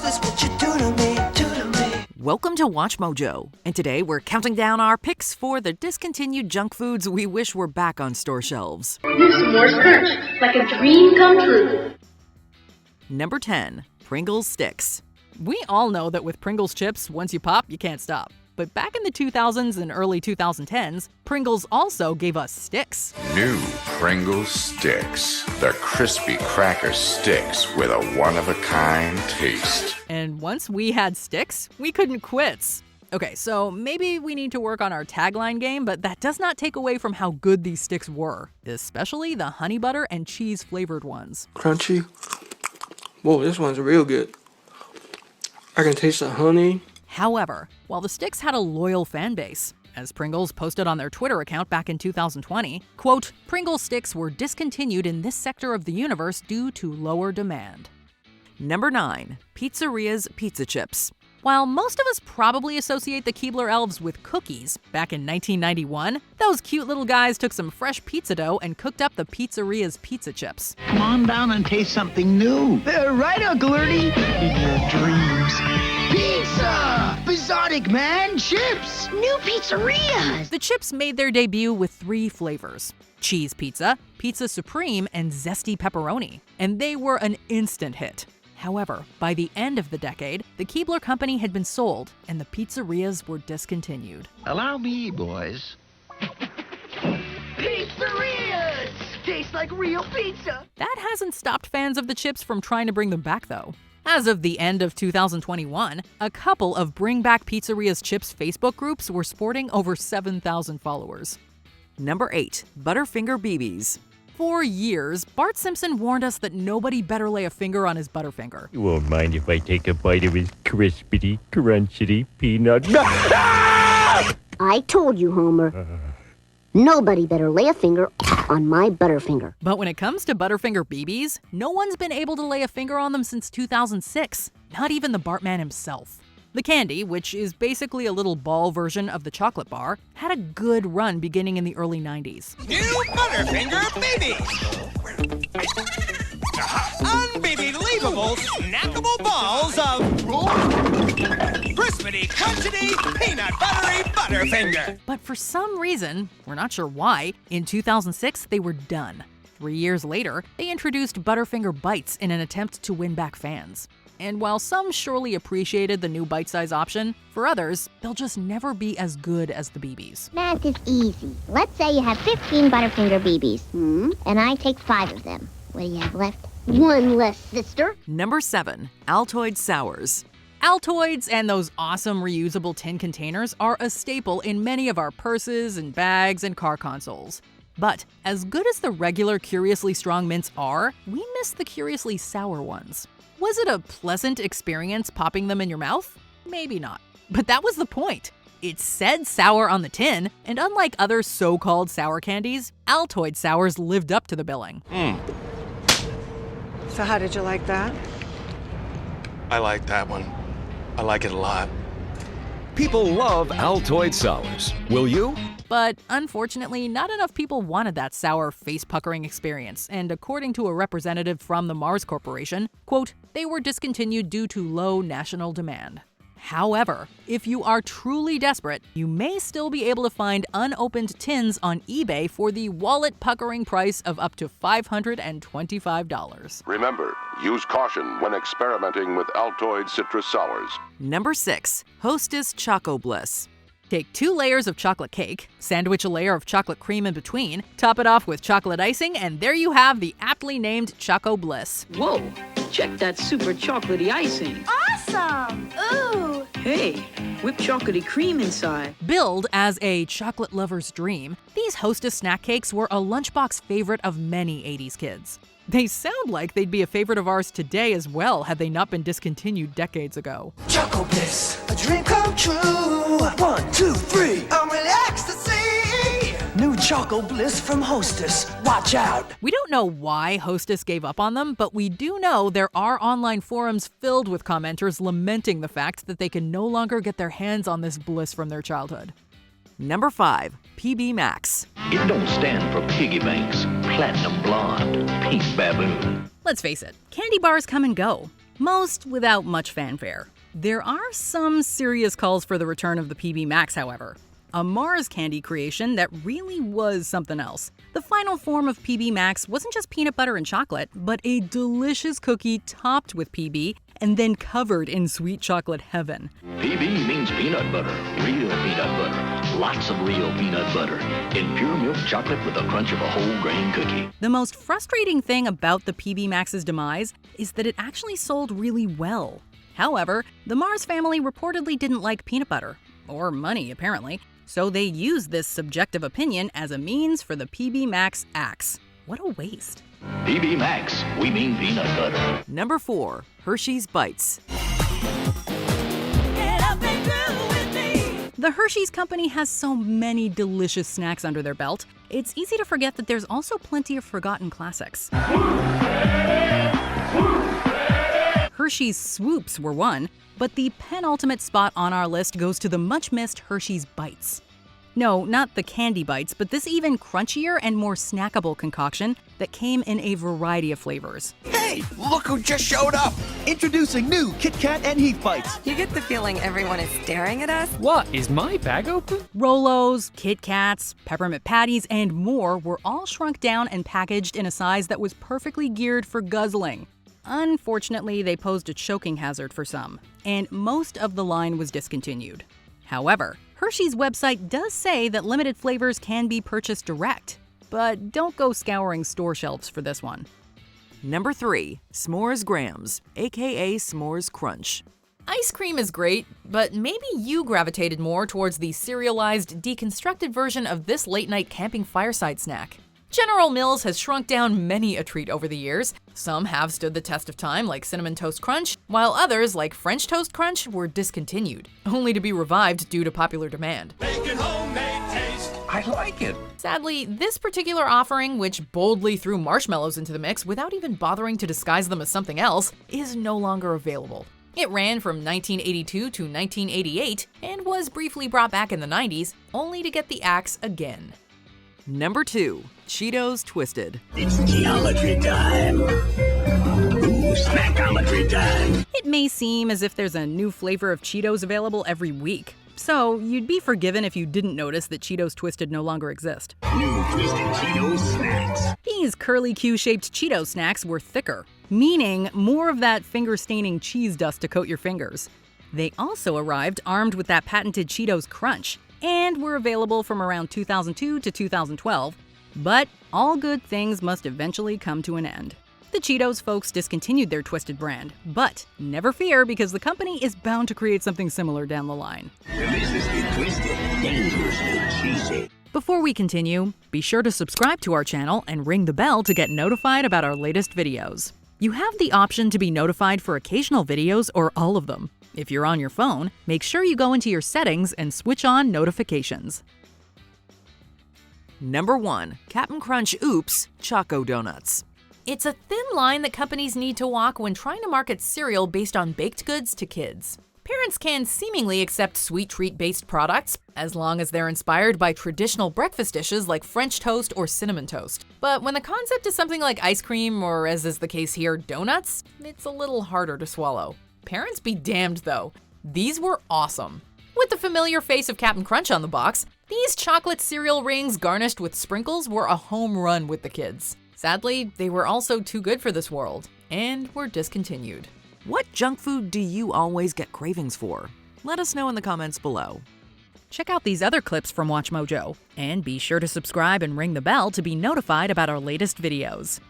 this what you do to me, do to me? Welcome to Watch Mojo, and today we're counting down our picks for the discontinued junk foods we wish were back on store shelves. Here's some more scratch, like a dream come true. Number 10, Pringle Sticks. We all know that with Pringles chips, once you pop, you can't stop. But back in the 2000s and early 2010s, Pringles also gave us sticks. New Pringle Sticks. The crispy cracker sticks with a one-of-a-kind taste. And once we had sticks, we couldn't quit. Okay, so maybe we need to work on our tagline game, but that does not take away from how good these sticks were, especially the honey butter and cheese flavored ones. Crunchy. Whoa, this one's real good. I can taste the honey. However, while the sticks had a loyal fan base, as Pringles posted on their Twitter account back in 2020, quote, Pringle sticks were discontinued in this sector of the universe due to lower demand. Number 9, Pizzeria's Pizza Chips. While most of us probably associate the Keebler Elves with cookies, back in 1991, those cute little guys took some fresh pizza dough and cooked up the Pizzeria's Pizza Chips. Come on down and taste something new. Right, Uncle Ernie? In your dreams. Pizza! Bizarric, man! Chips! New pizzerias! The chips made their debut with 3 flavors: cheese pizza, pizza supreme, and zesty pepperoni. And they were an instant hit. However, by the end of the decade, the Keebler Company had been sold, and the pizzerias were discontinued. Allow me, boys. Pizzerias! Tastes like real pizza! That hasn't stopped fans of the chips from trying to bring them back, though. As of the end of 2021, a couple of Bring Back Pizzeria's Chips Facebook groups were sporting over 7,000 followers. Number 8, Butterfinger BBs. For years, Bart Simpson warned us that nobody better lay a finger on his Butterfinger. You won't mind if I take a bite of his crispity, crunchity peanut. I told you, Homer. Nobody better lay a finger on my Butterfinger. But when it comes to Butterfinger BBs, no one's been able to lay a finger on them since 2006. Not even the Bartman himself. The candy, which is basically a little ball version of the chocolate bar, had a good run beginning in the early 90s. New Butterfinger BB! Unbelievable, snackable balls of crispity, crunchity, peanut buttery Butterfinger! But for some reason, we're not sure why, in 2006 they were done. 3 years later, they introduced Butterfinger Bites in an attempt to win back fans. And while some surely appreciated the new bite-size option, for others, they'll just never be as good as the BBs. Math is easy. Let's say you have 15 Butterfinger BBs, and I take 5 of them. What do you have left? 1 less, sister. Number 7, Altoids Sours. Altoids and those awesome reusable tin containers are a staple in many of our purses and bags and car consoles. But as good as the regular Curiously Strong mints are, we miss the Curiously Sour ones. Was it a pleasant experience popping them in your mouth? Maybe not. But that was the point. It said sour on the tin, and unlike other so-called sour candies, Altoids Sours lived up to the billing. So how did you like that? I like that one. I like it a lot. People love Altoids Sours. Will you? But unfortunately, not enough people wanted that sour, face-puckering experience, and according to a representative from the Mars Corporation, quote, they were discontinued due to low national demand. However, if you are truly desperate, you may still be able to find unopened tins on eBay for the wallet-puckering price of up to $525. Remember, use caution when experimenting with Altoids Citrus Sours. Number 6, Hostess Choco Bliss. Take 2 layers of chocolate cake, sandwich a layer of chocolate cream in between, top it off with chocolate icing, and there you have the aptly named Choco Bliss. Whoa, check that super chocolatey icing. Awesome! Ooh! Hey, whipped chocolatey cream inside. Billed as a chocolate lover's dream, these Hostess snack cakes were a lunchbox favorite of many 80s kids. They sound like they'd be a favorite of ours today as well had they not been discontinued decades ago. Choco Bliss, a dream come true. 1, 2, 3, I'm in ecstasy. New Choco Bliss from Hostess. Watch out. We don't know why Hostess gave up on them, but we do know there are online forums filled with commenters lamenting the fact that they can no longer get their hands on this bliss from their childhood. Number 5, PB Max. It don't stand for piggy banks, platinum blonde, pink baboon. Let's face it, candy bars come and go. most without much fanfare. There are some serious calls for the return of the PB Max, however. A Mars candy creation that really was something else. The final form of PB Max wasn't just peanut butter and chocolate, but a delicious cookie topped with PB and then covered in sweet chocolate heaven. PB means peanut butter, real peanut butter, lots of real peanut butter, in pure milk chocolate with the crunch of a whole grain cookie. The most frustrating thing about the PB Max's demise is that it actually sold really well. However, the Mars family reportedly didn't like peanut butter, or money apparently, so they used this subjective opinion as a means for the PB Max axe. What a waste. PB Max, we mean peanut butter. Number 4, Hershey's Bites. The Hershey's company has so many delicious snacks under their belt, it's easy to forget that there's also plenty of forgotten classics. Hershey's Swoops were one, but the penultimate spot on our list goes to the much-missed Hershey's Bites. No, not the candy bites, but this even crunchier and more snackable concoction that came in a variety of flavors. Hey, look who just showed up! Introducing new Kit Kat and Heath Bites. You get the feeling everyone is staring at us? What, is my bag open? Rolos, Kit Kats, peppermint patties, and more were all shrunk down and packaged in a size that was perfectly geared for guzzling. Unfortunately, they posed a choking hazard for some, and most of the line was discontinued. However, Hershey's website does say that limited flavors can be purchased direct, but don't go scouring store shelves for this one. Number 3, S'mores Grams, aka S'mores Crunch. Ice cream is great, but maybe you gravitated more towards the serialized, deconstructed version of this late-night camping fireside snack. General Mills has shrunk down many a treat over the years. Some have stood the test of time, like Cinnamon Toast Crunch, while others, like French Toast Crunch, were discontinued, only to be revived due to popular demand. Making homemade taste. I like it. Sadly, this particular offering, which boldly threw marshmallows into the mix without even bothering to disguise them as something else, is no longer available. It ran from 1982 to 1988 and was briefly brought back in the 90s, only to get the axe again. Number 2, Cheetos Twisted. It's geometry time. Ooh, snackometry time. It may seem as if there's a new flavor of Cheetos available every week, so you'd be forgiven if you didn't notice that Cheetos Twisted no longer exist. New Twisted Cheetos snacks. These curly Q-shaped Cheeto snacks were thicker, meaning more of that finger-staining cheese dust to coat your fingers. They also arrived armed with that patented Cheetos Crunch, and were available from around 2002 to 2012, but all good things must eventually come to an end. The Cheetos folks discontinued their Twisted brand, but never fear because the company is bound to create something similar down the line. Deliciously twisted, dangerously cheesy. Before we continue, be sure to subscribe to our channel and ring the bell to get notified about our latest videos. You have the option to be notified for occasional videos or all of them. If you're on your phone, make sure you go into your settings and switch on notifications. Number 1, Cap'n Crunch Oops Choco Donuts. It's a thin line that companies need to walk when trying to market cereal based on baked goods to kids. Parents can seemingly accept sweet treat-based products as long as they're inspired by traditional breakfast dishes like French toast or cinnamon toast. But when the concept is something like ice cream or, as is the case here, donuts, it's a little harder to swallow. Parents be damned though, these were awesome. With the familiar face of Cap'n Crunch on the box, these chocolate cereal rings garnished with sprinkles were a home run with the kids. Sadly, they were also too good for this world, and were discontinued. What junk food do you always get cravings for? Let us know in the comments below. Check out these other clips from WatchMojo, and be sure to subscribe and ring the bell to be notified about our latest videos.